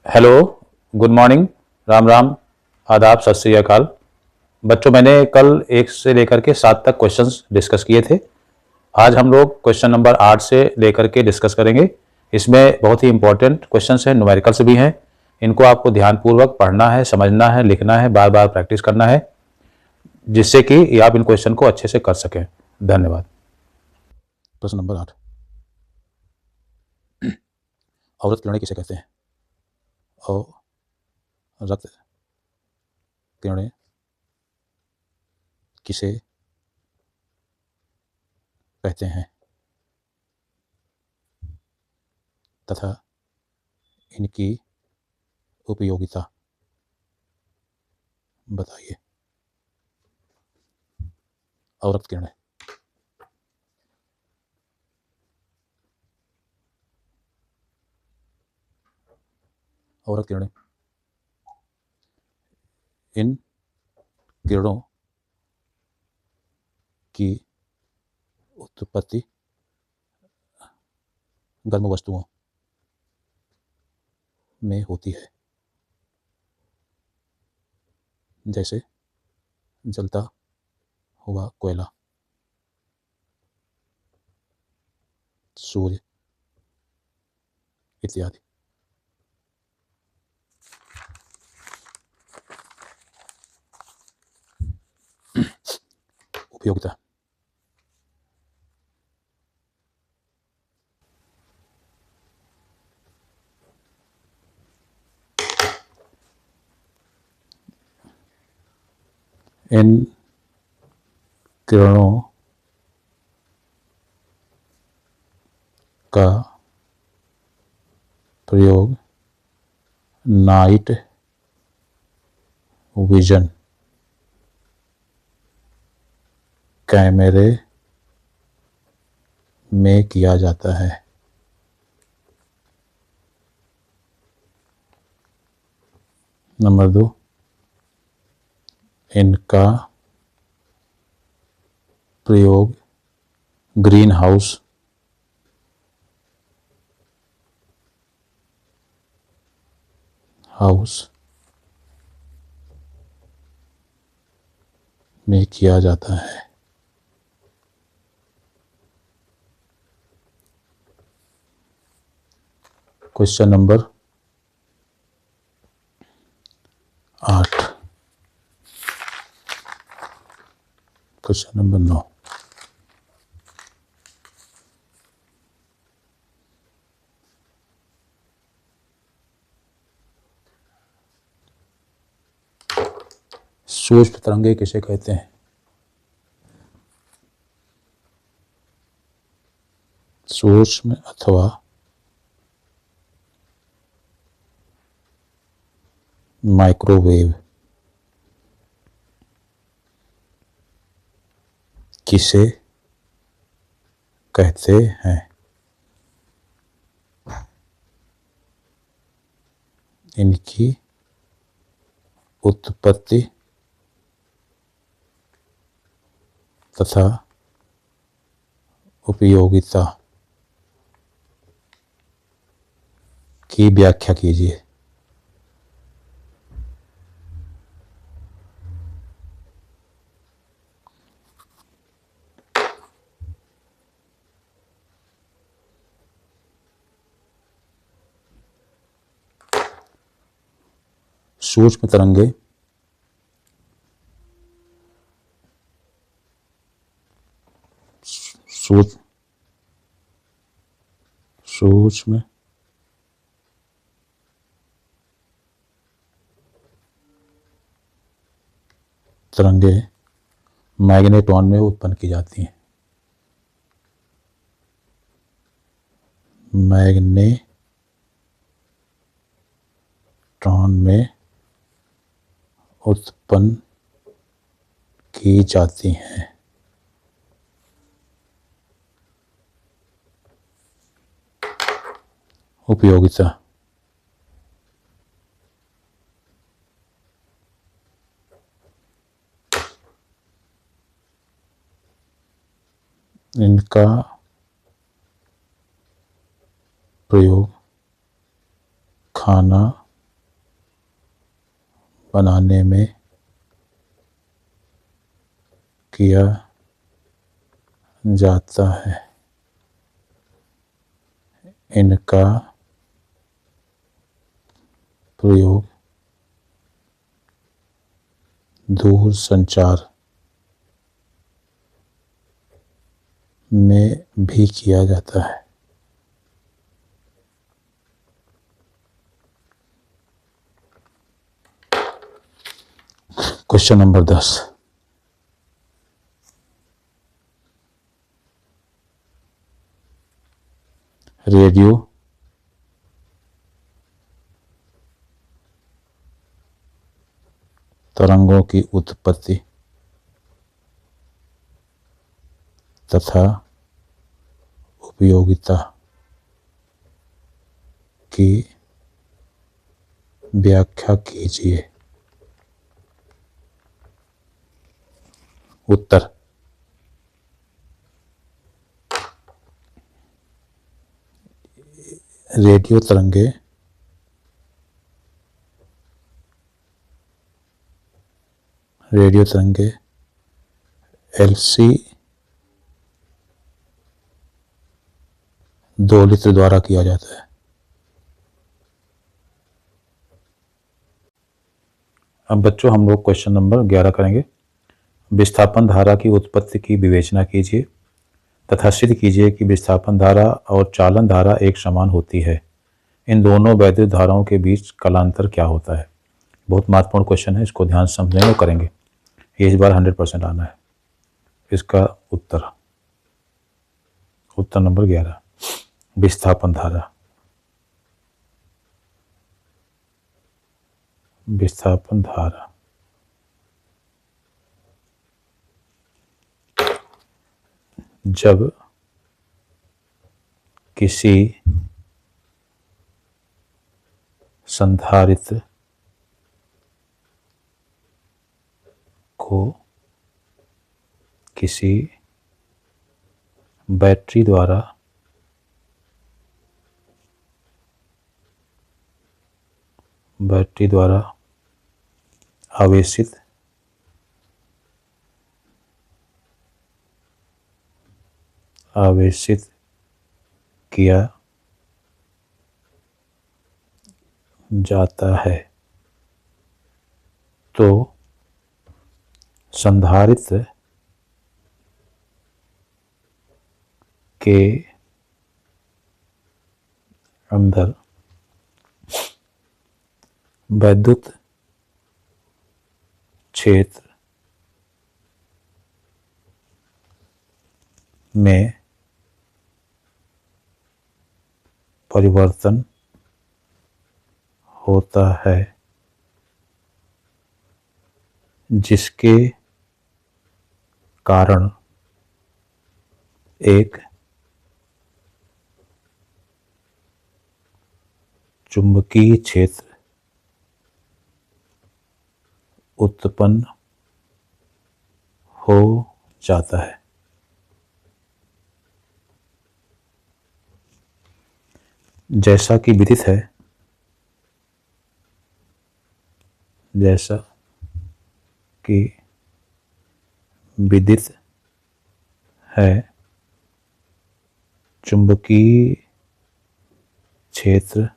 Hello, good morning, Ram Ram, आदाब, सत श्री अकाल। बच्चों, मैंने कल 1 से लेकर के 7 तक क्वेश्चंस डिस्कस किए थे। आज हम लोग क्वेश्चन नंबर 8 से लेकर के डिस्कस करेंगे। इसमें बहुत ही इंपॉर्टेंट क्वेश्चंस हैं, न्यूमेरिकल्स भी हैं। इनको आपको ध्यानपूर्वक पढ़ना है, समझना है, लिखना है, बार बार प्रैक्टिस करना है, जिससे कि आप इन क्वेश्चन को अच्छे से कर सकें। धन्यवाद। प्रश्न नंबर 8, अवरक्त किरणें किसे कहते हैं? अवरक्त किरणें किसे कहते हैं तथा इनकी उपयोगिता बताइए। अवरक्त किरणें अवरक्त किरणें इन किरणों की उत्पत्ति गर्म वस्तुओं में होती है, जैसे जलता हुआ कोयला, सूर्य इत्यादि। उपयोगिता इन किरणों का प्रयोग नाइट विजन कैमरे में किया जाता है। नंबर 2, इनका प्रयोग ग्रीन हाउस में किया जाता है। क्वेश्चन नंबर 8, क्वेश्चन नंबर 9, सूक्ष्म तरंगे किसे कहते हैं? सूक्ष्म अथवा माइक्रोवेव किसे कहते हैं? इनकी उत्पत्ति तथा उपयोगिता की व्याख्या कीजिए। सूक्ष्म तरंगे सूक्ष्म तरंगे मैग्नेट्रॉन में उत्पन्न की जाती हैं। मैग्नेट्रॉन में उत्पन्न की जाती हैं। उपयोगिता इनका प्रयोग खाना बनाने में किया जाता है। इनका प्रयोग दूर संचार में भी किया जाता है। क्वेश्चन नंबर 10, रेडियो तरंगों की उत्पत्ति तथा उपयोगिता की व्याख्या कीजिए। उत्तर, रेडियो तरंगे एलसी दोलित्र द्वारा किया जाता है। अब बच्चों हम लोग क्वेश्चन नंबर 11 करेंगे। विस्थापन धारा की उत्पत्ति की विवेचना कीजिए तथा सिद्ध कीजिए कि विस्थापन धारा और चालन धारा एक समान होती है। इन दोनों वैद्युत धाराओं के बीच कालांतर क्या होता है। बहुत महत्वपूर्ण क्वेश्चन है, इसको ध्यान से समझेंगे और करेंगे। ये इस बार 100% आना है। इसका उत्तर नंबर 11, विस्थापन धारा। विस्थापन धारा जब किसी संधारित्र को किसी बैटरी द्वारा आवेशित किया जाता है तो संधारित्र के अंदर वैद्युत क्षेत्र में परिवर्तन होता है, जिसके कारण एक चुंबकीय क्षेत्र उत्पन्न हो जाता है। जैसा कि विदित है, चुंबकीय क्षेत्र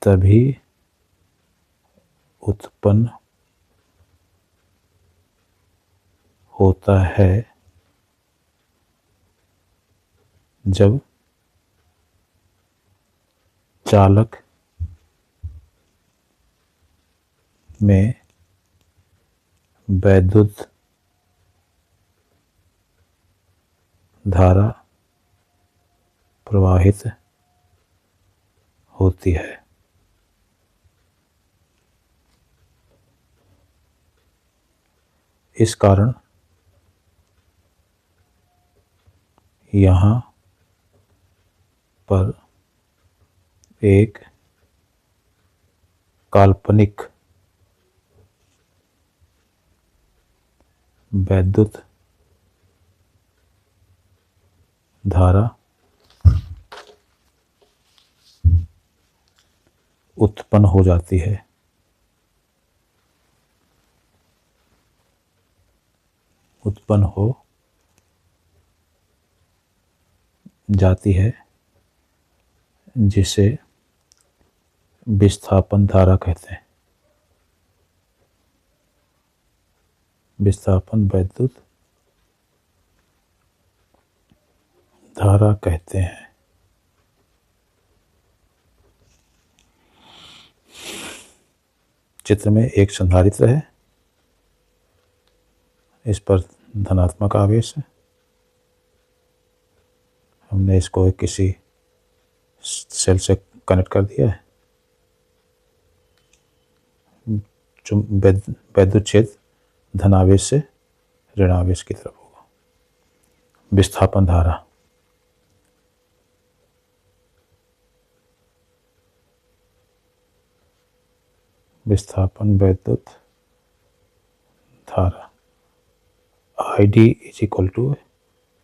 तभी उत्पन्न होता है जब चालक में वैद्युत धारा प्रवाहित होती है। इस कारण यहाँ पर एक काल्पनिक वैद्युत धारा उत्पन्न हो जाती है। उत्पन्न हो जाती है जिसे विस्थापन धारा कहते हैं। विस्थापन वैद्युत धारा कहते हैं। चित्र में एक संधारित्र है, इस पर धनात्मक आवेश है। हमने इसको किसी सेल से कनेक्ट कर दिया है। वैद्युत क्षेत्र धनावेश से ऋणावेश की तरफ होगा। विस्थापन धारा विस्थापन वैद्युत धारा ID is equal to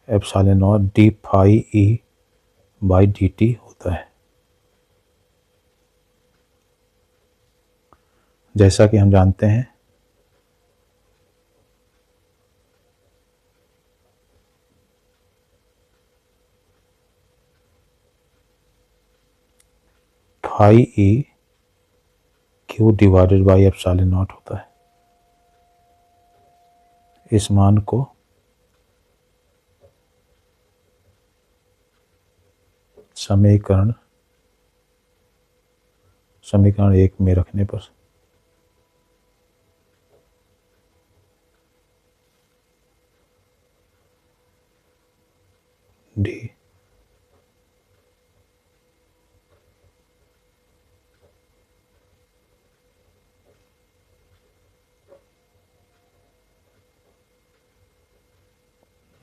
epsilon naught D phi E by D T होता है। जैसा कि हम जानते हैं phi E Q divided by epsilon naught होता है। इस मान को समीकरण 1 में रखने पर D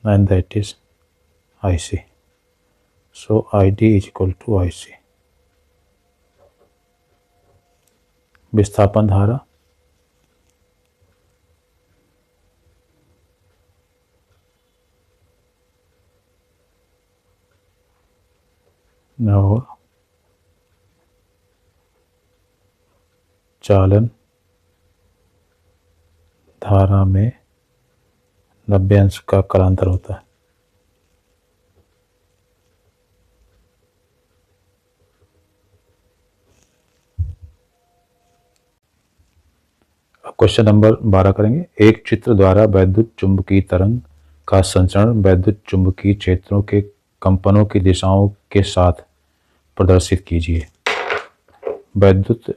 and that is IC. So ID is equal to IC. विस्थापन धारा और चालन धारा में 90 अंश का कालांतर होता है। अब क्वेश्चन नंबर 12 करेंगे। एक चित्र द्वारा वैद्युत चुंबकीय तरंग का संचरण वैद्युत चुंबकीय क्षेत्रों के कंपनों की दिशाओं के साथ प्रदर्शित कीजिए। वैद्युत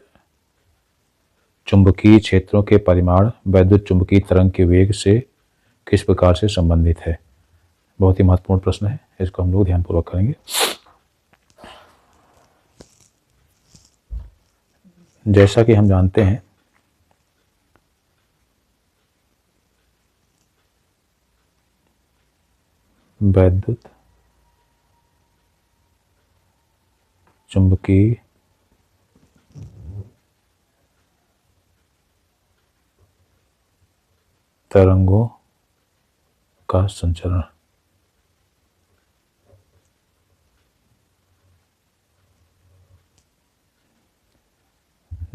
चुंबकीय क्षेत्रों के परिमाण वैद्युत चुंबकीय तरंग के वेग से किस प्रकार से संबंधित है? बहुत ही महत्वपूर्ण प्रश्न है, इसको हम लोग ध्यानपूर्वक करेंगे। जैसा कि हम जानते हैं वैद्युत चुंबकीय तरंगों का संचरण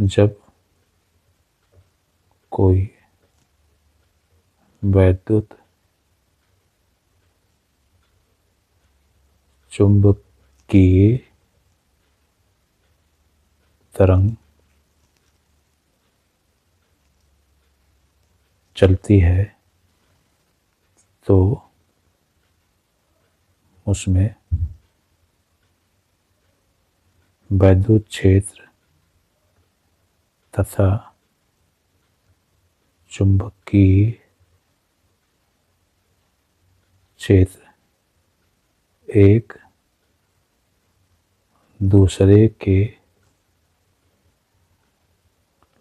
जब कोई वैद्युत चुंबकीय तरंग चलती है तो उसमें वैद्युत क्षेत्र तथा चुंबकीय क्षेत्र एक दूसरे के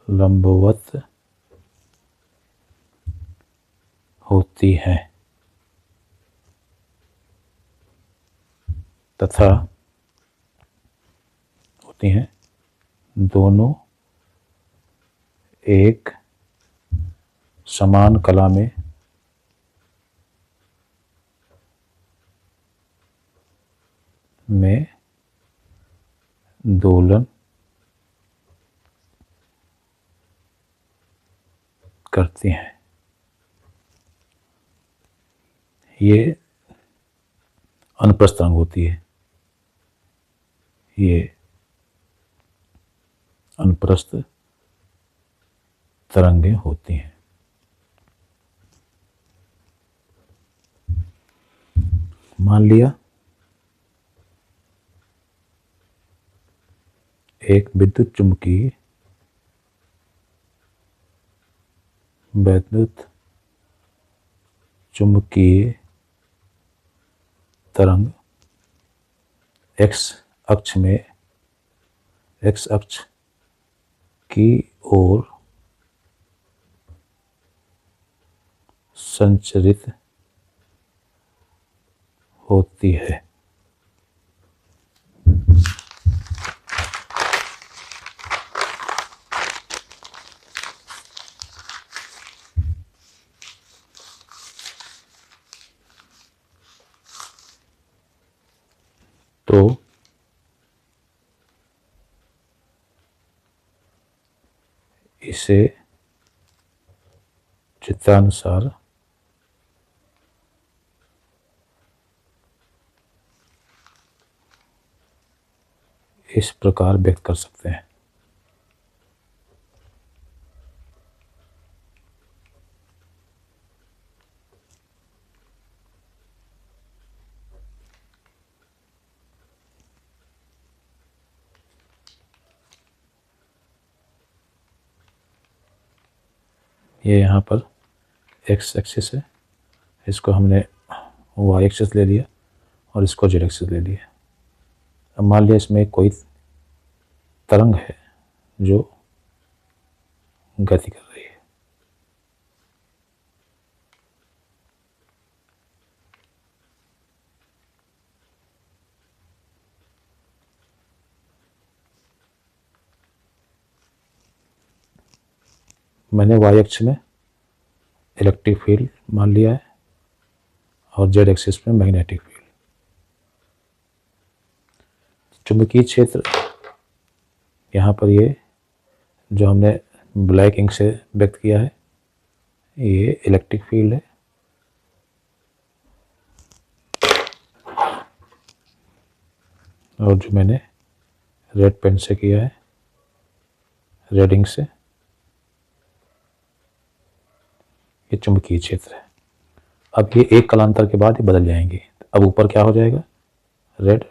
लंबवत होती हैं तथा होती हैं दोनों एक समान कला में में दोलन करती हैं। ये अनुप्रस्थ तरंग होती है। ये अनुप्रस्थ तरंगें होती हैं। मान लिया एक विद्युत चुम्बकीय तरंग एक्स अक्ष की ओर संचरित होती है। तो इसे चित्रानुसार इस प्रकार व्यक्त कर सकते हैं। ये यहाँ पर एक्स एक्सिस है, इसको हमने वाई एक्सिस ले लिया और इसको जेड एक्सिस ले लिया। अब मान लिया इसमें कोई तरंग है जो गति कर रही है। मैंने वाई अक्ष में इलेक्ट्रिक फील्ड मान लिया है और जेड एक्सिस में मैग्नेटिक फील्ड। चुंबकीय क्षेत्र यहाँ पर ये जो हमने ब्लैक इंक से व्यक्त किया है, ये इलेक्ट्रिक फील्ड है। और जो मैंने रेड पेन से किया है, रेड इंक से, ये चुंबकीय क्षेत्र है। अब ये एक कालांतर के बाद ये बदल जाएंगे। अब ऊपर क्या हो जाएगा, रेड।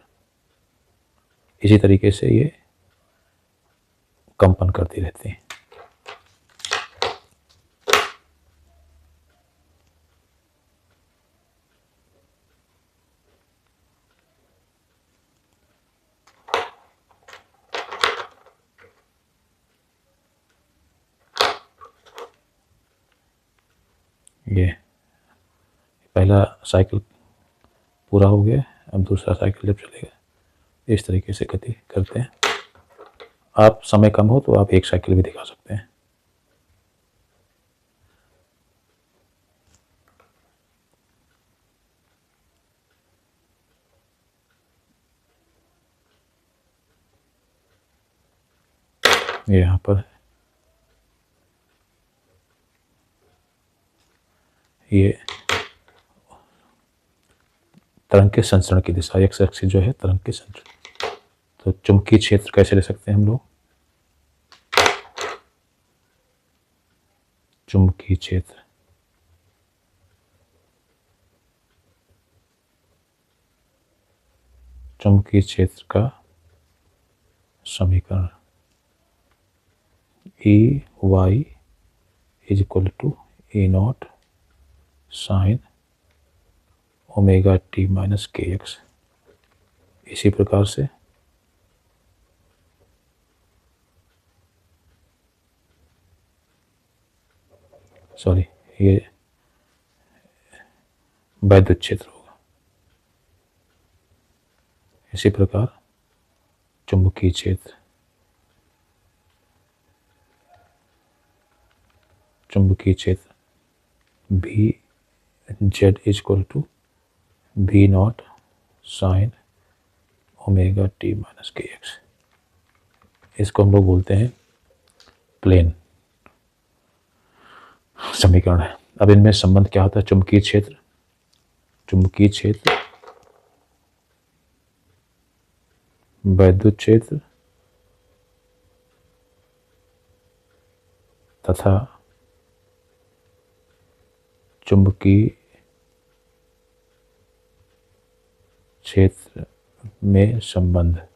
इसी तरीके से ये कंपन करती रहती हैं। ये पहला साइकिल पूरा हो गया, अब दूसरा साइकिल जब चलेगा इस तरीके से गति करते हैं। आप समय कम हो तो आप एक साइकिल भी दिखा सकते हैं। ये यहाँ पर ये तरंग के संचरण की दिशा, एक्स एक्सिस जो है तरंग के संचरण। तो चुंबकीय क्षेत्र कैसे ले सकते हैं हम लोग, चुंबकीय क्षेत्र चुंबकीय क्षेत्र का समीकरण E y is equal to A naught sine omega t minus k x. इसी प्रकार से ये वैद्युत क्षेत्र होगा। इसी प्रकार चुंबकीय क्षेत्र B z is equal to B naught sine omega t minus k x, इसको हम लोग बोलते हैं प्लेन समीकरण है। अब इनमें संबंध क्या होता है? चुंबकीय क्षेत्र, चुंबकीय क्षेत्र, वैद्युत क्षेत्र तथा चुंबकीय क्षेत्र में संबंध।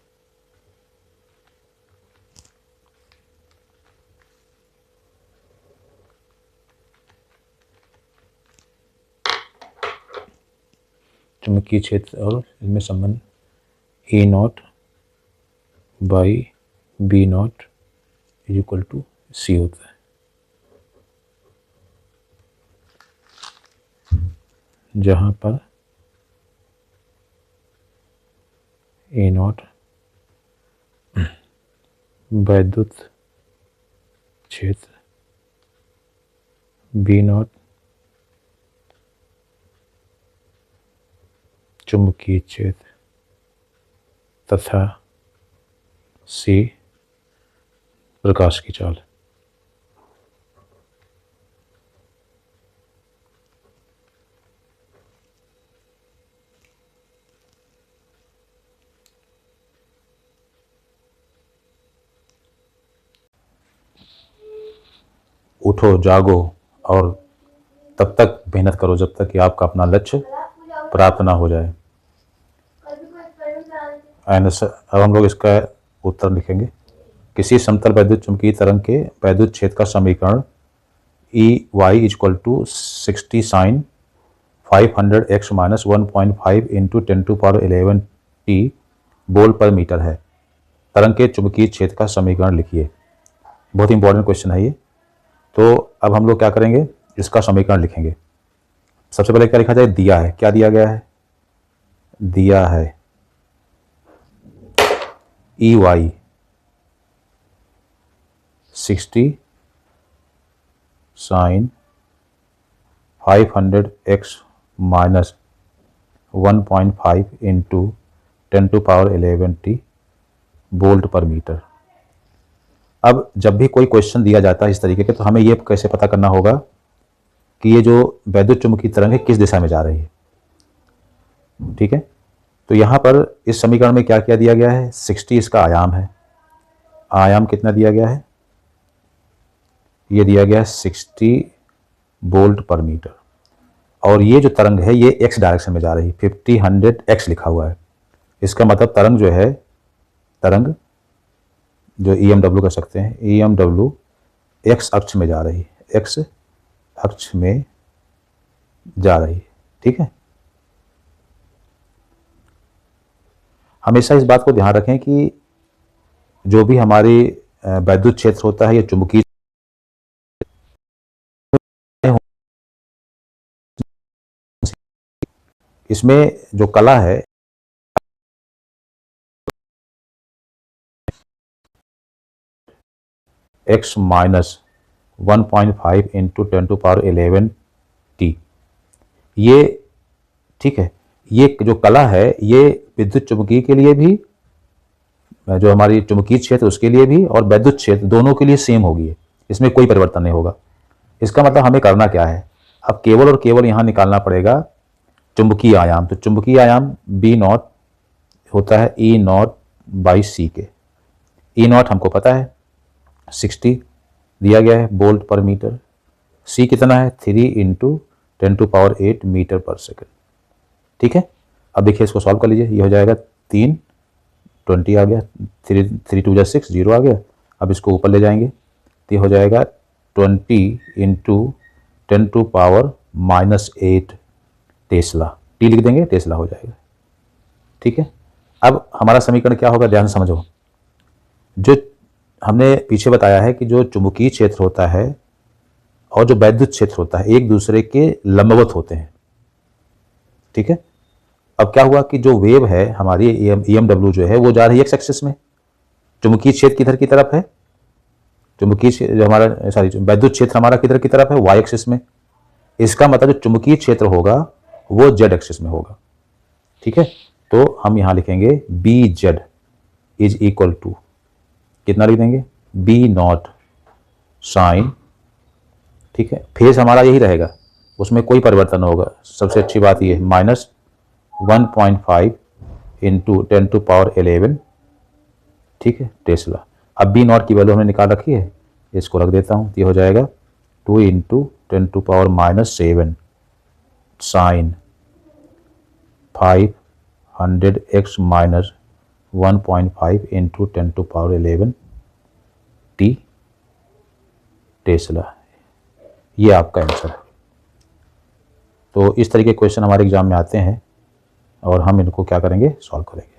चुंबकीय क्षेत्र और इनमें संबंध E not by B not is equal to C होता है, जहां पर E नॉट वैद्युत क्षेत्र, बी नॉट चुंबकीय क्षेत्र तथा सी प्रकाश की चाल। उठो, जागो और तब तक मेहनत करो जब तक कि आपका अपना लक्ष्य प्राप्त ना हो जाए। अब हम लोग इसका उत्तर लिखेंगे। किसी समतल वैद्युत चुंबकीय तरंग के वैद्युत क्षेत्र का समीकरण E y equal to 60 sine 500x minus 1.5 into 10⁻11 t volt per metre है। तरंग के चुंबकीय क्षेत्र का समीकरण लिखिए। बहुत इंपॉर्टेंट क्वेश्चन है ये। तो अब हम लोग क्या करेंगे, इसका समीकरण लिखेंगे। सबसे पहले क्या लिखा जाए? दिया है, क्या दिया गया है? दिया है E y 60 sine 500x minus 1.5 into 10⁻11 t volt per metre. अब जब भी कोई क्वेश्चन दिया जाता है इस तरीके के, तो हमें ये कैसे पता करना होगा कि ये जो वैद्युत चुंबकीय तरंग है किस दिशा में जा रही है। ठीक है, तो यहाँ पर इस समीकरण में क्या क्या दिया गया है? 60 इसका आयाम है। आयाम कितना दिया गया है? ये दिया गया है 60 वोल्ट पर मीटर। और ये जो तरंग है ये एक्स डायरेक्शन में जा रही है, 50 100 एक्स लिखा हुआ है। इसका मतलब तरंग जो है, तरंग जो EMW कर सकते हैं, EMW एक्स अक्ष में जा रही है, एक्स अक्ष में जा रही है। ठीक है, हमेशा इस बात को ध्यान रखें कि जो भी हमारी वैद्युत क्षेत्र होता है, ये चुंबकीय, इसमें जो कला है x माइनस 1.5 इंटू 10⁻11 t, ये ठीक है, ये जो कला है ये विद्युत चुंबकीय के लिए भी, जो हमारी चुंबकीय क्षेत्र उसके लिए भी और वैद्युत क्षेत्र दोनों के लिए सेम होगी, इसमें कोई परिवर्तन नहीं होगा। इसका मतलब हमें करना क्या है? अब केवल और केवल यहाँ निकालना पड़ेगा चुंबकीय आयाम। तो चुंबकीय आयाम बी नॉट होता है E नॉट बाई सी के। E नॉट हमको पता है 60 दिया गया है वोल्ट पर मीटर, सी कितना है 3 इंटू 10⁸ मीटर पर सेकेंड। ठीक है, अब देखिए इसको सॉल्व कर लीजिए। ये हो जाएगा 3 20 आ गया, 3 2 6 0 आ गया। अब इसको ऊपर ले जाएंगे तो ये हो जाएगा 20 इंटू 10⁻⁻8 टेस्ला। टी लिख देंगे, टेस्ला हो जाएगा। ठीक है, अब हमारा समीकरण क्या होगा, ध्यान समझो। जो हमने पीछे बताया है कि जो चुंबकीय क्षेत्र होता है और जो वैद्युत क्षेत्र होता है एक दूसरे के लंबवत होते हैं। ठीक है, अब क्या हुआ कि जो वेव है हमारी EMW जो है वो जा रही है एक्स एक्सिस में, चुंबकीय क्षेत्र किधर की तरफ है, चुंबकीय जो हमारा सॉरी वैद्युत क्षेत्र हमारा किधर की तरफ है, वाई एक्सिस में। इसका मतलब जो चुंबकीय क्षेत्र होगा वो जेड एक्सिस में होगा। ठीक है, तो हम यहाँ लिखेंगे B z is equal to कितना लिख देंगे, बी नॉट साइन, ठीक है, फेज हमारा यही रहेगा, उसमें कोई परिवर्तन होगा। सबसे अच्छी बात ये माइनस 1.5 इंटू 10⁻11, ठीक है, टेस्ला। अब बी नॉट की वैल्यू हमने निकाल रखी है, इसको रख देता हूँ, ये हो जाएगा 2 into 10⁻⁻7 sine 500x minus 1.5 into 10⁻11 t tesla. ये आपका आंसर है। तो इस तरीके के क्वेश्चन हमारे एग्जाम में आते हैं और हम इनको क्या करेंगे, सॉल्व करेंगे।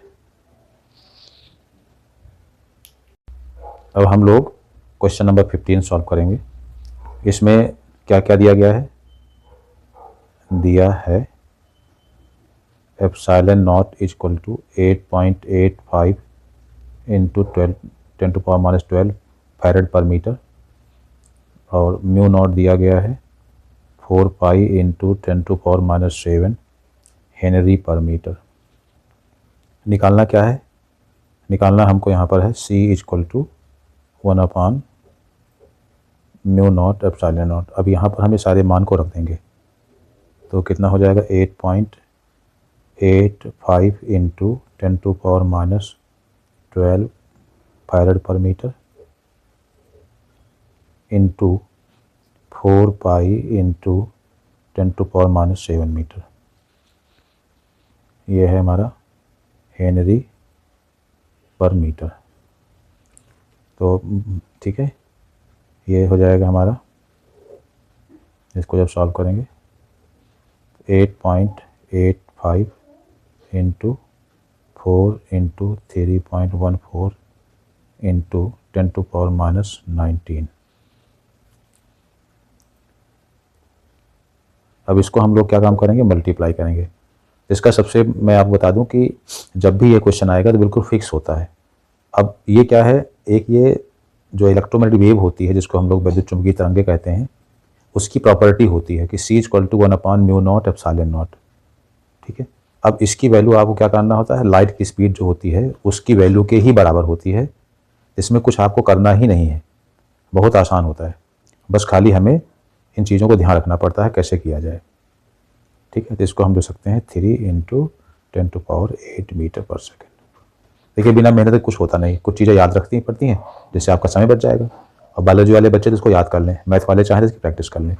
अब हम लोग क्वेश्चन नंबर 15 सॉल्व करेंगे। इसमें क्या क्या दिया गया है, दिया है epsilon not is equal to 8.85 into 10⁻⁻12 farad पर मीटर, और म्यू नॉट दिया गया है 4 पाई इंटू 10⁻⁻7 हेनरी पर मीटर। निकालना क्या है, निकालना हमको यहाँ पर है C is equal to 1 mu not epsilon not. अब यहाँ पर हम ये सारे मान को रख देंगे, तो कितना हो जाएगा 8.85 इंटू 10⁻⁻12 फैरेड पर metre into 4 pi into 10⁻⁻7 metre. ये है हमारा हेनरी पर मीटर। तो ठीक है, ये हो जाएगा हमारा, इसको जब सॉल्व करेंगे 8.85 इंटू 4 इंटू 3.14 इंटू 10⁻⁻19। अब इसको हम लोग क्या काम करेंगे, मल्टीप्लाई करेंगे। इसका सबसे मैं आपको बता दूं कि जब भी ये क्वेश्चन आएगा तो बिल्कुल फिक्स होता है। अब ये क्या है, एक ये जो इलेक्ट्रोमैग्नेटिक वेव होती है जिसको हम लोग विद्युत चुम्बकीय तरंगे कहते हैं, उसकी प्रॉपर्टी होती है कि C equal to 1/μ0 epsilon not, ठीक है। अब इसकी वैल्यू आपको क्या करना होता है, लाइट की स्पीड जो होती है उसकी वैल्यू के ही बराबर होती है। इसमें कुछ आपको करना ही नहीं है, बहुत आसान होता है, बस खाली हमें इन चीज़ों को ध्यान रखना पड़ता है कैसे किया जाए, ठीक है। तो इसको हम दे सकते हैं 3 इंटू 10⁸ मीटर पर सेकेंड। देखिए बिना मेहनत कुछ होता नहीं, कुछ चीज़ें याद रखनी पड़ती हैं जिससे आपका समय बच जाएगा। और बायोलॉजी वाले बच्चे तो इसको याद कर लें, मैथ वाले चाहें तो इसकी प्रैक्टिस कर लें।